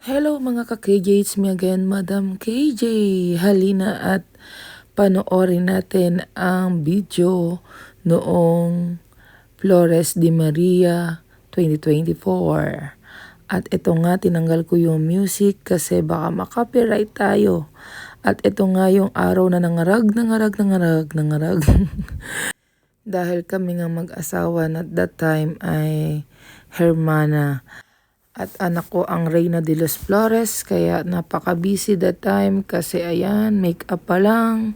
Hello mga ka-KJ, it's me again, Madam KJ. Halina at panoorin natin ang video noong Flores de Maria 2024. At ito nga, tinanggal ko yung music kasi baka makopyright tayo. At ito nga yung araw na nangarag. Dahil kami nga mag-asawa na at that time ay Hermana. At anak ko ang Reyna de los Flores, kaya napaka-busy that time kasi ayan, make-up pa lang.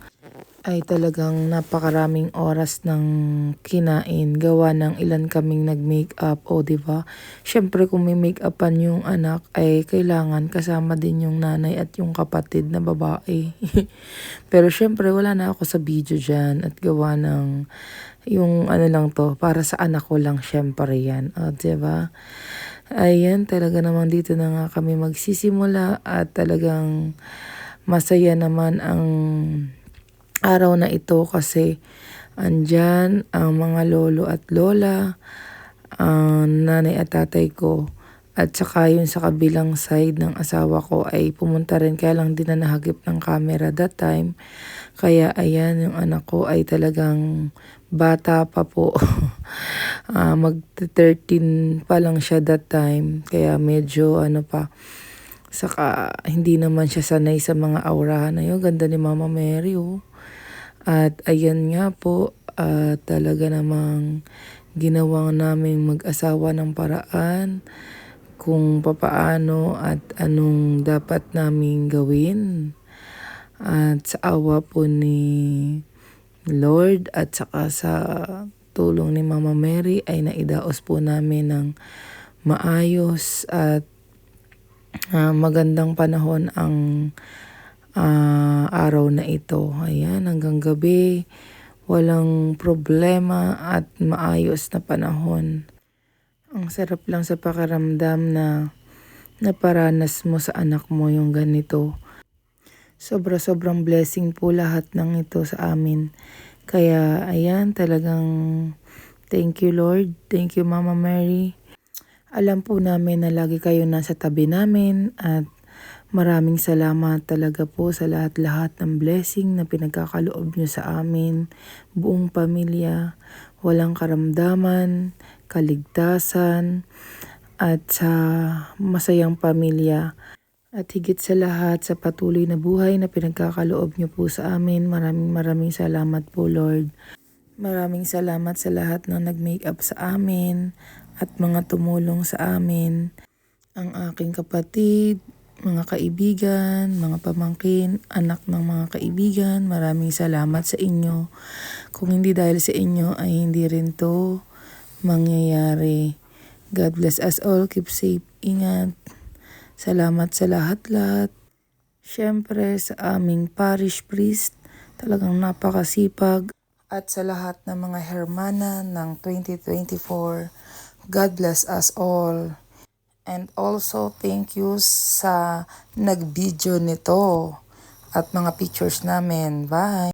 Ay talagang napakaraming oras ng kinain, gawa ng ilan kaming nag-makeup, o diba? Syempre kung may make-upan yung anak, ay kailangan kasama din yung nanay at yung kapatid na babae. Pero syempre wala na ako sa video dyan at gawa ng yung ano lang to, para sa anak ko lang syempre yan, o diba? Ayan, talaga naman dito na nga kami magsisimula at talagang masaya naman ang araw na ito kasi andyan ang mga lolo at lola, ang nanay at tatay ko. At saka yun sa kabilang side ng asawa ko ay pumunta rin, kaya lang din na nahagip ng camera that time. Kaya ayan, yung anak ko ay talagang bata pa po. Mag-13 pa lang siya that time. Kaya medyo ano pa. Saka hindi naman siya sanay sa mga aurahan na yun. Ganda ni Mama Mary, oh. At ayan nga po, talaga namang ginawa namin mag-asawa ng paraan kung papaano at anong dapat naming gawin. At sa awa po ni Lord at saka sa tulong ni Mama Mary ay naidaos po namin ng maayos at magandang panahon ang araw na ito. Ayan, hanggang gabi, walang problema at maayos na panahon. Ang sarap lang sa pakiramdam na naparanas mo sa anak mo yung ganito. Sobrang blessing po lahat ng ito sa amin. Kaya ayan, talagang thank you Lord, thank you Mama Mary. Alam po namin na lagi kayo nasa tabi namin at maraming salamat talaga po sa lahat-lahat ng blessing na pinagkakaloob nyo sa amin, buong pamilya, walang karamdaman, kaligtasan, at sa masayang pamilya. At higit sa lahat sa patuloy na buhay na pinagkakaloob nyo po sa amin, maraming salamat po Lord. Maraming salamat sa lahat ng nag-makeup sa amin at mga tumulong sa amin. Ang aking kapatid, mga kaibigan, mga pamangkin, anak ng mga kaibigan, maraming salamat sa inyo. Kung hindi dahil sa inyo ay hindi rin to mangyayari. God bless us all, keep safe, ingat. Salamat sa lahat-lahat. Siyempre sa aming parish priest, talagang napakasipag. At sa lahat ng mga hermana ng 2024, God bless us all. And also thank you sa nag-video nito at mga pictures namin. Bye!